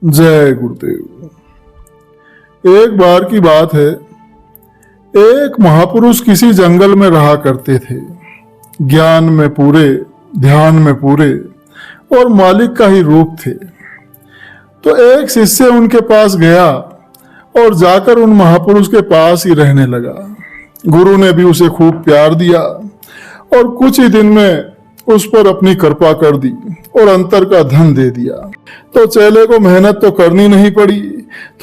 जय गुरुदेव। एक बार की बात है, एक महापुरुष किसी जंगल में रहा करते थे। ज्ञान में पूरे, ध्यान में पूरे और मालिक का ही रूप थे। तो एक शिष्य उनके पास गया और जाकर उन महापुरुष के पास ही रहने लगा। गुरु ने भी उसे खूब प्यार दिया और कुछ ही दिन में उस पर अपनी कृपा कर दी और अंतर का धन दे दिया। तो चेले को मेहनत तो करनी नहीं पड़ी।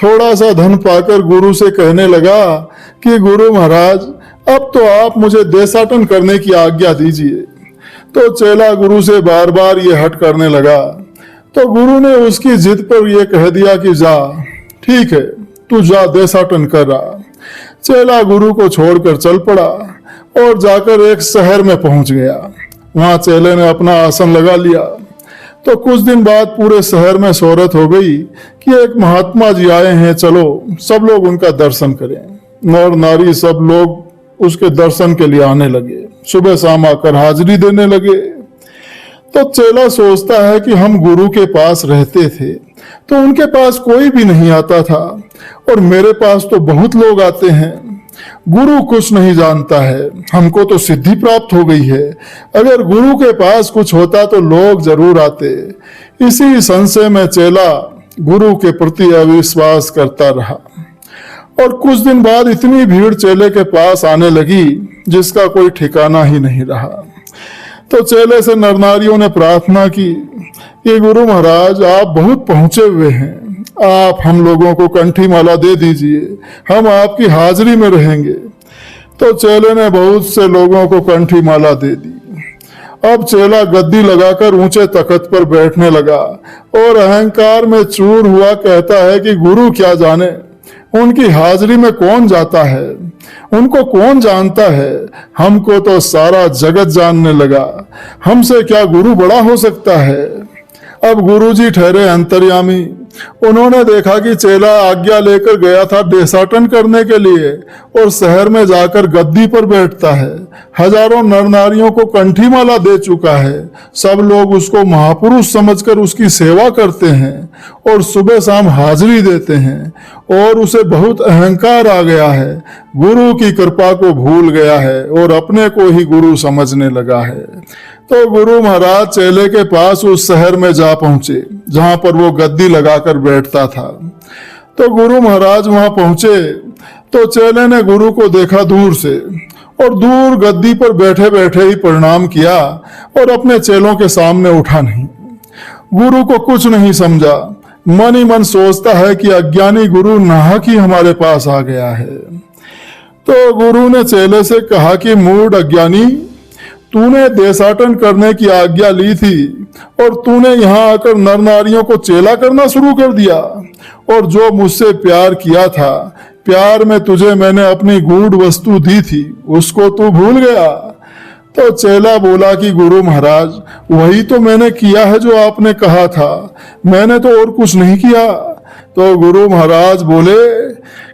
थोड़ा सा धन पाकर गुरु से कहने लगा कि गुरु महाराज, अब तो आप मुझे देशाटन करने की आज्ञा दीजिए। तो चेला गुरु से बार बार ये हट करने लगा। तो गुरु ने उसकी जिद पर यह कह दिया कि जा, ठीक है, तू जा, देशाटन कर रहा। चेला गुरु को छोड़कर चल पड़ा और जाकर एक शहर में पहुंच गया। वहां चेले ने अपना आसन लगा लिया। तो कुछ दिन बाद पूरे शहर में शोहरत हो गई कि एक महात्मा जी आए हैं, चलो सब लोग उनका दर्शन करें। नर नारी सब लोग उसके दर्शन के लिए आने लगे। सुबह शाम आकर हाजिरी देने लगे। तो चेला सोचता है कि हम गुरु के पास रहते थे तो उनके पास कोई भी नहीं आता था और मेरे पास तो बहुत लोग आते हैं। गुरु कुछ नहीं जानता है, हमको तो सिद्धि प्राप्त हो गई है। अगर गुरु के पास कुछ होता तो लोग जरूर आते। इसी संशय में चेला गुरु के प्रति अविश्वास करता रहा और कुछ दिन बाद इतनी भीड़ चेले के पास आने लगी जिसका कोई ठिकाना ही नहीं रहा। तो चेले से नरनारियों ने प्रार्थना की कि गुरु महाराज, आप बहुत पहुंचे हुए हैं, आप हम लोगों को कंठी माला दे दीजिए, हम आपकी हाजिरी में रहेंगे। तो चेले ने बहुत से लोगों को कंठी माला दे दी। अब चेला गद्दी लगाकर ऊंचे तख्त पर बैठने लगा और अहंकार में चूर हुआ कहता है कि गुरु क्या जाने, उनकी हाजिरी में कौन जाता है, उनको कौन जानता है, हमको तो सारा जगत जानने लगा, हमसे क्या गुरु बड़ा हो सकता है। अब गुरुजी ठहरे अंतर्यामी। उन्होंने देखा कि चेला आज्ञा लेकर गया था देशाटन करने के लिए और शहर में जाकर गद्दी पर बैठता है। हजारों नर नारियों को कंठी माला दे चुका है। सब लोग उसको महापुरुष समझकर उसकी सेवा करते हैं और सुबह शाम हाजिरी देते हैं और उसे बहुत अहंकार आ गया है। गुरु की कृपा को भूल गया है और अपने को ही गुरु समझने लगा है। तो गुरु महाराज चेले के पास उस शहर में जा पहुंचे जहां पर वो गद्दी लगाकर बैठता था। तो गुरु महाराज वहां पहुंचे तो चेले ने गुरु को देखा दूर से और दूर गद्दी पर बैठे बैठे ही प्रणाम किया और अपने चेलों के सामने उठा नहीं। गुरु को कुछ नहीं समझा। मन ही मन सोचता है कि अज्ञानी गुरु नाहक ही हमारे पास आ गया है। तो गुरु ने चेले से कहा कि मूढ़ अज्ञानी, तूने देशाटन करने की आज्ञा ली थी और तूने यहाँ आकर नर नारियों को चेला करना शुरू कर दिया और जो मुझसे प्यार किया था, प्यार में तुझे मैंने अपनी गूढ़ वस्तु दी थी, उसको तू भूल गया। तो चेला बोला कि गुरु महाराज, वही तो मैंने किया है जो आपने कहा था, मैंने तो और कुछ नहीं किया। तो गुरु महाराज बोले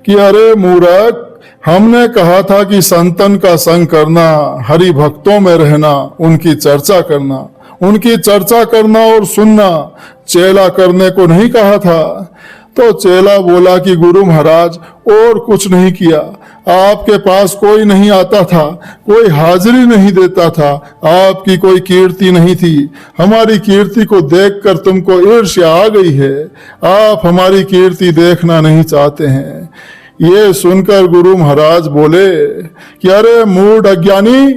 कि अरे मूर्ख, हमने कहा था कि संतन का संग करना, हरि भक्तों में रहना, उनकी चर्चा करना और सुनना, चेला करने को नहीं कहा था। तो चेला बोला कि गुरु महाराज, और कुछ नहीं किया, आपके पास कोई नहीं आता था, कोई हाजिरी नहीं देता था, आपकी कोई कीर्ति नहीं थी, हमारी कीर्ति को देखकर तुमको ईर्ष्या आ गई है, आप हमारी कीर्ति देखना नहीं चाहते हैं। ये सुनकर गुरु महाराज बोले कि अरे मूढ़ अज्ञानी,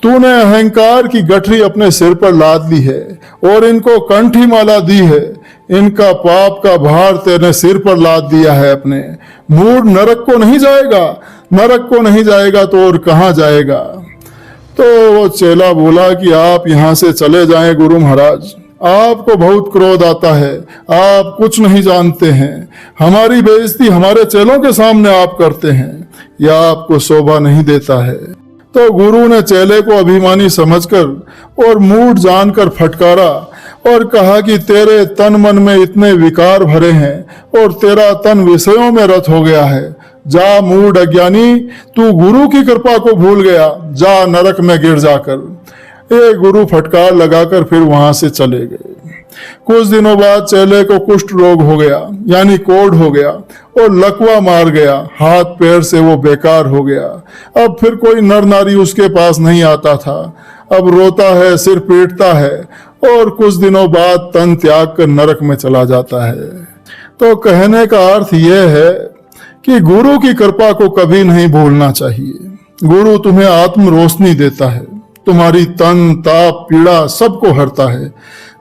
तूने अहंकार की गठरी अपने सिर पर लाद ली है और इनको कंठी माला दी है, इनका पाप का भार तेरे सिर पर लाद दिया है अपने। मूढ़ नरक को नहीं जाएगा, नरक को नहीं जाएगा तो और कहाँ जाएगा। तो वो चेला बोला कि आप यहाँ से चले जाएं गुरु महाराज, आपको बहुत क्रोध आता है, आप कुछ नहीं जानते हैं, हमारी बेइज्जती हमारे चेलों के सामने आप करते हैं, यह आपको शोभा नहीं देता है। तो गुरु ने चेले को अभिमानी समझकर और मूढ़ जानकर फटकारा और कहा कि तेरे तन मन में इतने विकार भरे हैं और तेरा तन विषयों में रत हो गया है। जा मूढ़ अज्ञानी, तू गुरु की कृपा को भूल गया, जा नरक में गिर जाकर। ये गुरु फटकार लगाकर फिर वहां से चले गए। कुछ दिनों बाद चेले को कुष्ठ रोग हो गया, यानी कोढ़ हो गया और लकवा मार गया। हाथ पैर से वो बेकार हो गया। अब फिर कोई नर नारी उसके पास नहीं आता था। अब रोता है, सिर पीटता है और कुछ दिनों बाद तन त्याग कर नरक में चला जाता है। तो कहने का अर्थ यह है कि गुरु की कृपा को कभी नहीं भूलना चाहिए। गुरु तुम्हें आत्म रोशनी देता है, तुम्हारी तन ताप पीड़ा सबको हरता है।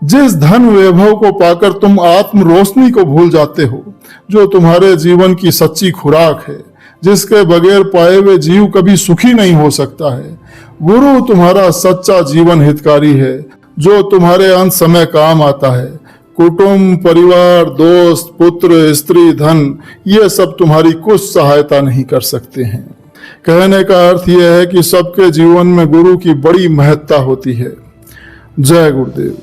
जिस धन वैभव को पाकर तुम आत्म रोशनी को भूल जाते हो, जो तुम्हारे जीवन की सच्ची खुराक है, जिसके बगैर पाए हुए जीव कभी सुखी नहीं हो सकता है, गुरु तुम्हारा सच्चा जीवन हितकारी है, जो तुम्हारे अंत समय काम आता है। कुटुंब, परिवार, दोस्त, पुत्र, स्त्री, धन, ये सब तुम्हारी कुछ सहायता नहीं कर सकते हैं। कहने का अर्थ यह है कि सबके जीवन में गुरु की बड़ी महत्ता होती है। जय गुरुदेव।